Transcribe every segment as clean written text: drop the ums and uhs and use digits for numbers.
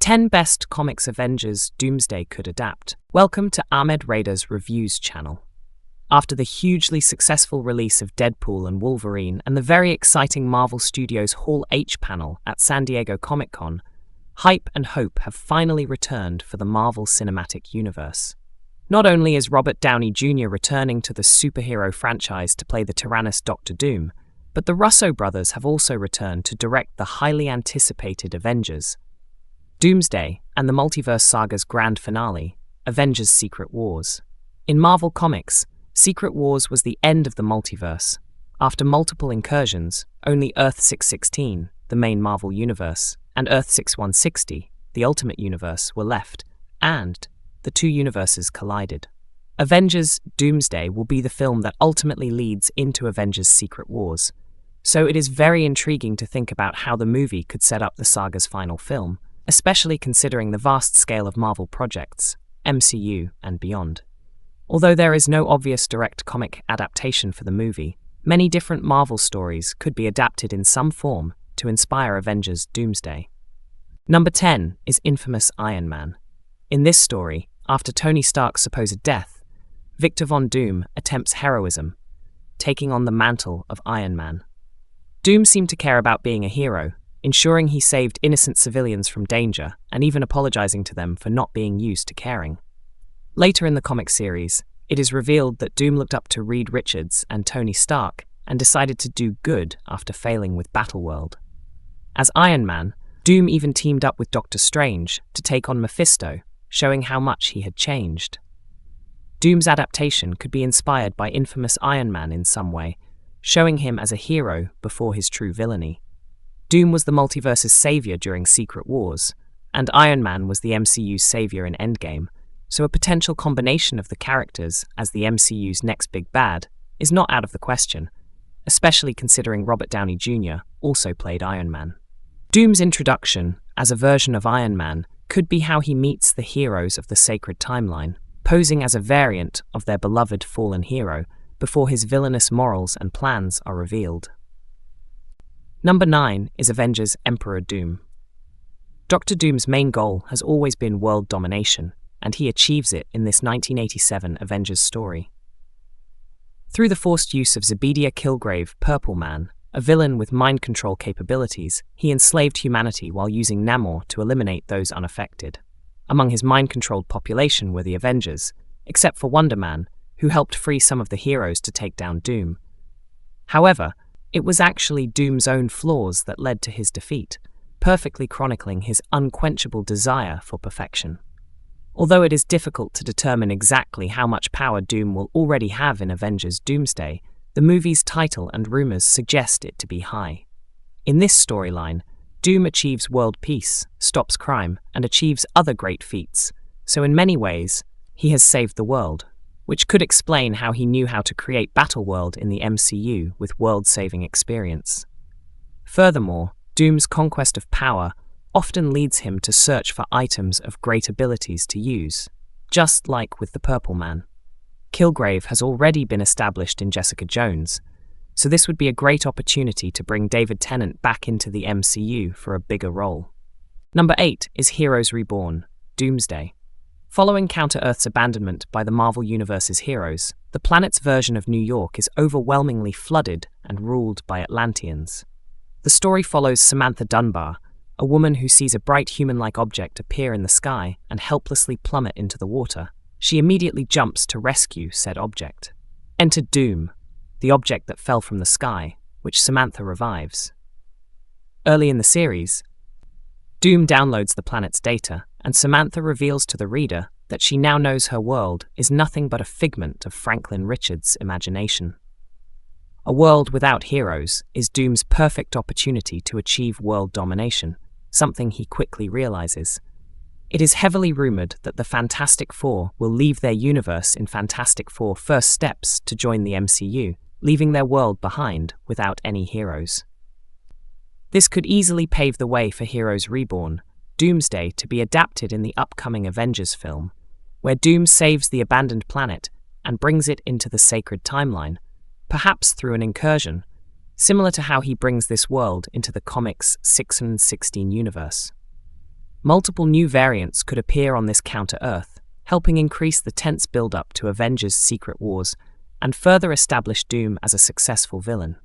10 Best Comics Avengers Doomsday Could Adapt. Welcome to Ahmed Rader's Reviews channel. After the hugely successful release of Deadpool and Wolverine and the very exciting Marvel Studios Hall H panel at San Diego Comic-Con, hype and hope have finally returned for the Marvel Cinematic Universe. Not only is Robert Downey Jr. returning to the superhero franchise to play the Tyrannus Dr. Doom, but the Russo brothers have also returned to direct the highly anticipated Avengers. Doomsday and the multiverse saga's grand finale, Avengers Secret Wars. In Marvel Comics, Secret Wars was the end of the multiverse. After multiple incursions, only Earth 616, the main Marvel universe, and Earth 6160, the Ultimate Universe, were left, and the two universes collided. Avengers Doomsday will be the film that ultimately leads into Avengers Secret Wars, so it is very intriguing to think about how the movie could set up the saga's final film, especially considering the vast scale of Marvel projects, MCU, and beyond. Although there is no obvious direct comic adaptation for the movie, many different Marvel stories could be adapted in some form to inspire Avengers Doomsday. Number 10 is infamous Iron Man. In this story, after Tony Stark's supposed death, Victor Von Doom attempts heroism, taking on the mantle of Iron Man. Doom seemed to care about being a hero, ensuring he saved innocent civilians from danger and even apologizing to them for not being used to caring. Later in the comic series, it is revealed that Doom looked up to Reed Richards and Tony Stark and decided to do good after failing with Battleworld. As Iron Man, Doom even teamed up with Doctor Strange to take on Mephisto, showing how much he had changed. Doom's adaptation could be inspired by infamous Iron Man in some way, showing him as a hero before his true villainy. Doom was the multiverse's savior during Secret Wars, and Iron Man was the MCU's savior in Endgame, so a potential combination of the characters as the MCU's next big bad is not out of the question, especially considering Robert Downey Jr. also played Iron Man. Doom's introduction as a version of Iron Man could be how he meets the heroes of the sacred timeline, posing as a variant of their beloved fallen hero before his villainous morals and plans are revealed. Number 9 is Avengers Emperor Doom. Dr. Doom's main goal has always been world domination, and he achieves it in this 1987 Avengers story. Through the forced use of Zebedia Killgrave Purple Man, a villain with mind control capabilities, he enslaved humanity while using Namor to eliminate those unaffected. Among his mind-controlled population were the Avengers, except for Wonder Man, who helped free some of the heroes to take down Doom. However, it was actually Doom's own flaws that led to his defeat, perfectly chronicling his unquenchable desire for perfection. Although it is difficult to determine exactly how much power Doom will already have in Avengers Doomsday, the movie's title and rumors suggest it to be high. In this storyline, Doom achieves world peace, stops crime, and achieves other great feats, so in many ways, he has saved the world, which could explain how he knew how to create Battleworld in the MCU with world-saving experience. Furthermore, Doom's conquest of power often leads him to search for items of great abilities to use, just like with the Purple Man. Killgrave has already been established in Jessica Jones, so this would be a great opportunity to bring David Tennant back into the MCU for a bigger role. Number 8 is Heroes Reborn, Doomsday. Following Counter-Earth's abandonment by the Marvel Universe's heroes, the planet's version of New York is overwhelmingly flooded and ruled by Atlanteans. The story follows Samantha Dunbar, a woman who sees a bright human-like object appear in the sky and helplessly plummet into the water. She immediately jumps to rescue said object. Enter Doom, the object that fell from the sky, which Samantha revives. Early in the series, Doom downloads the planet's data, and Samantha reveals to the reader that she now knows her world is nothing but a figment of Franklin Richards' imagination. A world without heroes is Doom's perfect opportunity to achieve world domination, something he quickly realizes. It is heavily rumored that the Fantastic Four will leave their universe in Fantastic Four First Steps to join the MCU, leaving their world behind without any heroes. This could easily pave the way for Heroes Reborn, Doomsday, to be adapted in the upcoming Avengers film, where Doom saves the abandoned planet and brings it into the sacred timeline, perhaps through an incursion, similar to how he brings this world into the comics' 616 universe. Multiple new variants could appear on this counter-Earth, helping increase the tense build-up to Avengers: Secret Wars and further establish Doom as a successful villain.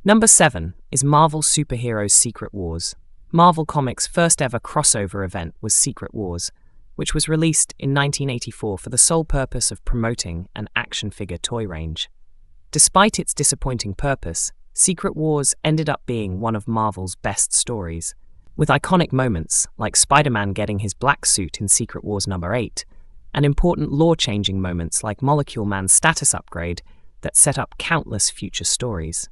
Number 7 is Marvel Superheroes: Secret Wars. Marvel Comics' first ever crossover event was Secret Wars, which was released in 1984 for the sole purpose of promoting an action figure toy range. Despite its disappointing purpose, Secret Wars ended up being one of Marvel's best stories, with iconic moments like Spider-Man getting his black suit in Secret Wars number 8, and important lore-changing moments like Molecule Man's status upgrade that set up countless future stories.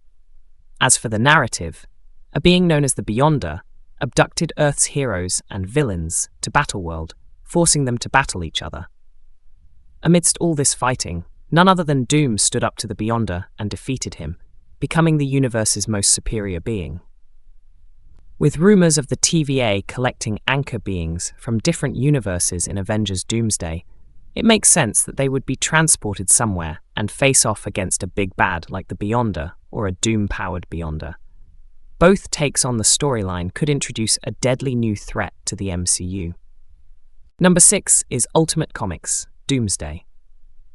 As for the narrative, a being known as the Beyonder abducted Earth's heroes and villains to Battleworld, forcing them to battle each other. Amidst all this fighting, none other than Doom stood up to the Beyonder and defeated him, becoming the universe's most superior being. With rumors of the TVA collecting anchor beings from different universes in Avengers: Doomsday, it makes sense that they would be transported somewhere and face off against a big bad like the Beyonder or a Doom-powered Beyonder. Both takes on the storyline could introduce a deadly new threat to the MCU. Number 6 is Ultimate Comics: Doomsday.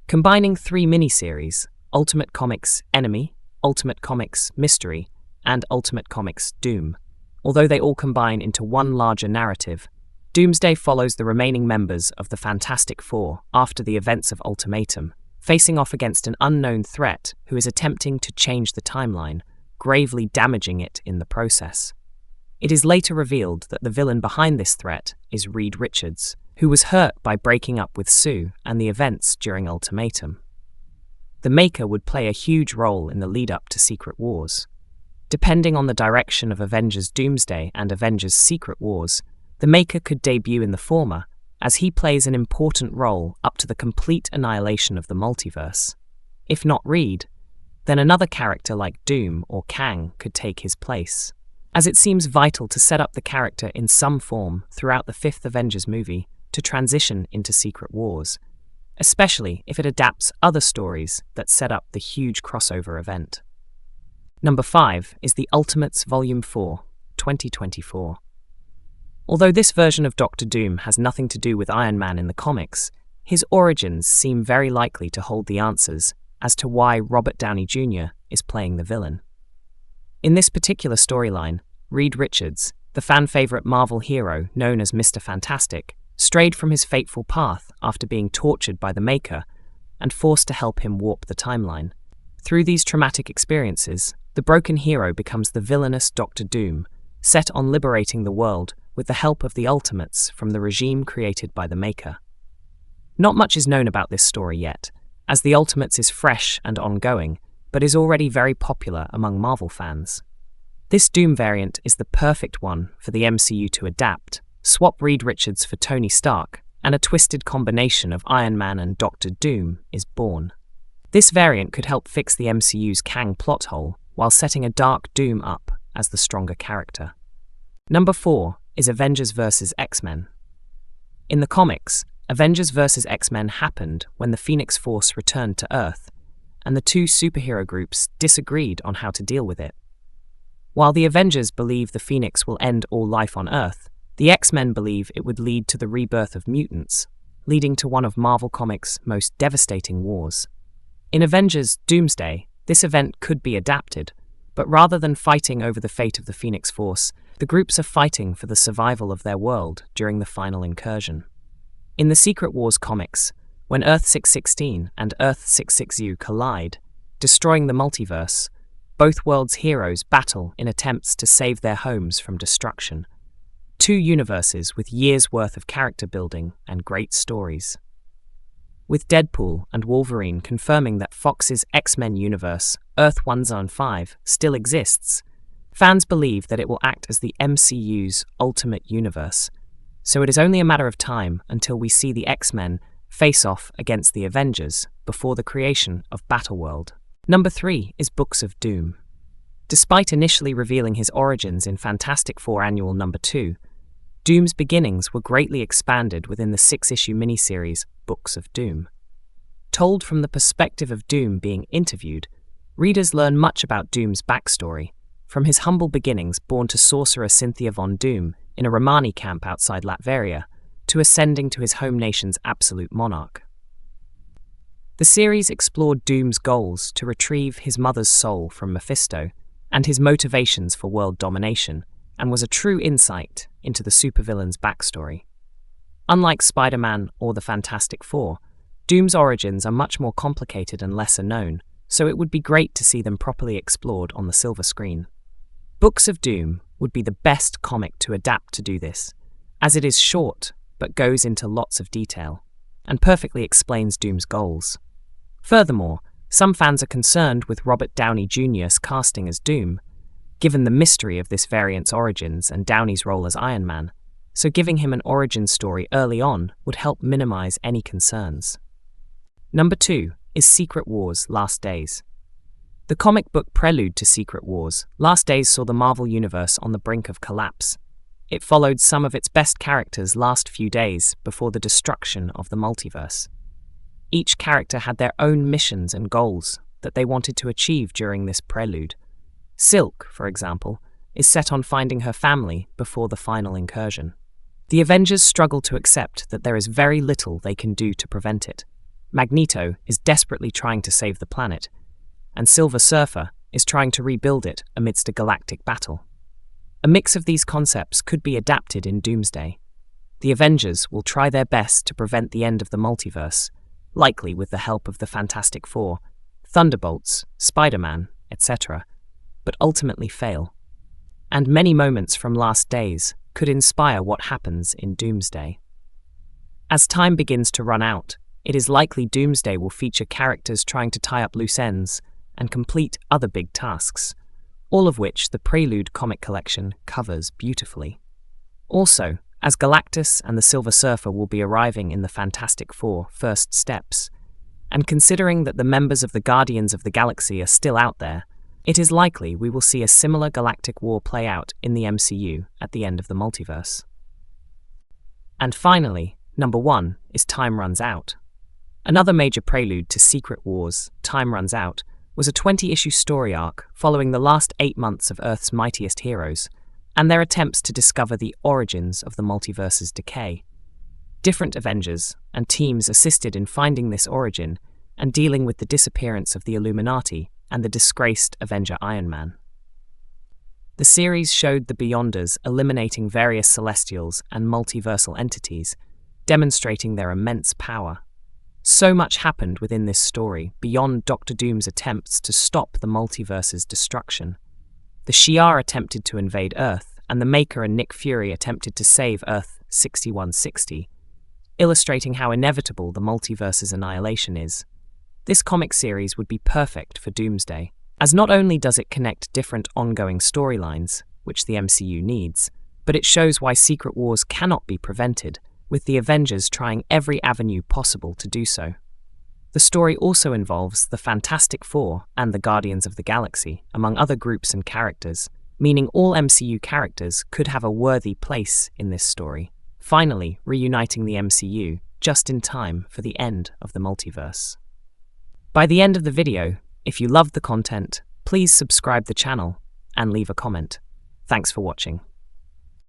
Combining 3 miniseries, Ultimate Comics Enemy, Ultimate Comics Mystery, and Ultimate Comics Doom. Although they all combine into one larger narrative, Doomsday follows the remaining members of the Fantastic Four after the events of Ultimatum, facing off against an unknown threat who is attempting to change the timeline, gravely damaging it in the process. It is later revealed that the villain behind this threat is Reed Richards, who was hurt by breaking up with Sue and the events during Ultimatum. The Maker would play a huge role in the lead-up to Secret Wars. Depending on the direction of Avengers: Doomsday and Avengers: Secret Wars, the Maker could debut in the former, as he plays an important role up to the complete annihilation of the multiverse. If not Reed, then another character like Doom or Kang could take his place, as it seems vital to set up the character in some form throughout the 5th Avengers movie to transition into Secret Wars, especially if it adapts other stories that set up the huge crossover event. Number 5 is The Ultimates Volume 4, 2024. Although this version of Doctor Doom has nothing to do with Iron Man in the comics, his origins seem very likely to hold the answers as to why Robert Downey Jr. is playing the villain. In this particular storyline, Reed Richards, the fan-favorite Marvel hero known as Mr. Fantastic, strayed from his fateful path after being tortured by the Maker and forced to help him warp the timeline. Through these traumatic experiences, the broken hero becomes the villainous Doctor Doom, set on liberating the world with the help of the Ultimates from the regime created by the Maker. Not much is known about this story yet, as the Ultimates is fresh and ongoing, but is already very popular among Marvel fans. This Doom variant is the perfect one for the MCU to adapt, swap Reed Richards for Tony Stark, and a twisted combination of Iron Man and Doctor Doom is born. This variant could help fix the MCU's Kang plot hole, while setting a dark Doom up as the stronger character. Number 4 is Avengers vs. X-Men. In the comics, Avengers vs. X-Men happened when the Phoenix Force returned to Earth, and the two superhero groups disagreed on how to deal with it. While the Avengers believe the Phoenix will end all life on Earth, the X-Men believe it would lead to the rebirth of mutants, leading to one of Marvel Comics' most devastating wars. In Avengers: Doomsday, this event could be adapted, but rather than fighting over the fate of the Phoenix Force, the groups are fighting for the survival of their world during the final incursion. In the Secret Wars comics, when Earth 616 and Earth 660 collide, destroying the multiverse, both worlds' heroes battle in attempts to save their homes from destruction. Two universes with years' worth of character building and great stories. With Deadpool and Wolverine confirming that Fox's X-Men universe, Earth 105, still exists, fans believe that it will act as the MCU's ultimate universe, so it is only a matter of time until we see the X-Men face off against the Avengers before the creation of Battleworld. Number 3 is Books of Doom. Despite initially revealing his origins in Fantastic Four Annual Number 2, Doom's beginnings were greatly expanded within the 6-issue miniseries Books of Doom. Told from the perspective of Doom being interviewed, readers learn much about Doom's backstory, from his humble beginnings born to sorcerer Cynthia Von Doom in a Romani camp outside Latveria, to ascending to his home nation's absolute monarch. The series explored Doom's goals to retrieve his mother's soul from Mephisto and his motivations for world domination, and was a true insight into the supervillain's backstory. Unlike Spider-Man or the Fantastic Four, Doom's origins are much more complicated and lesser known, so it would be great to see them properly explored on the silver screen. Books of Doom would be the best comic to adapt to do this, as it is short but goes into lots of detail, and perfectly explains Doom's goals. Furthermore, some fans are concerned with Robert Downey Jr.'s casting as Doom, given the mystery of this variant's origins and Downey's role as Iron Man, so giving him an origin story early on would help minimize any concerns. Number 2 is Secret Wars: Last Days. The comic book prelude to Secret Wars, Last Days saw the Marvel Universe on the brink of collapse. It followed some of its best characters' last few days before the destruction of the multiverse. Each character had their own missions and goals that they wanted to achieve during this prelude. Silk, for example, is set on finding her family before the final incursion. The Avengers struggle to accept that there is very little they can do to prevent it. Magneto is desperately trying to save the planet, and Silver Surfer is trying to rebuild it amidst a galactic battle. A mix of these concepts could be adapted in Doomsday. The Avengers will try their best to prevent the end of the multiverse, likely with the help of the Fantastic Four, Thunderbolts, Spider-Man, etc., but ultimately fail. And many moments from Last Days could inspire what happens in Doomsday. As time begins to run out, it is likely Doomsday will feature characters trying to tie up loose ends and complete other big tasks, all of which the Prelude comic collection covers beautifully. Also, as Galactus and the Silver Surfer will be arriving in the Fantastic Four First Steps, and considering that the members of the Guardians of the Galaxy are still out there, it is likely we will see a similar galactic war play out in the MCU at the end of the multiverse. And finally, number 1 is Time Runs Out. Another major prelude to Secret Wars, Time Runs Out, was a 20-issue story arc following the last 8 months of Earth's mightiest heroes, and their attempts to discover the origins of the multiverse's decay. Different Avengers and teams assisted in finding this origin and dealing with the disappearance of the Illuminati and the disgraced Avenger Iron Man. The series showed the Beyonders eliminating various Celestials and multiversal entities, demonstrating their immense power. So much happened within this story beyond Doctor Doom's attempts to stop the multiverse's destruction. The Shi'ar attempted to invade Earth, and the Maker and Nick Fury attempted to save Earth 6160, illustrating how inevitable the multiverse's annihilation is. This comic series would be perfect for Doomsday, as not only does it connect different ongoing storylines, which the MCU needs, but it shows why Secret Wars cannot be prevented, with the Avengers trying every avenue possible to do so. The story also involves the Fantastic Four and the Guardians of the Galaxy, among other groups and characters, meaning all MCU characters could have a worthy place in this story, finally reuniting the MCU just in time for the end of the multiverse. By the end of the video, if you loved the content, please subscribe the channel and leave a comment. Thanks for watching.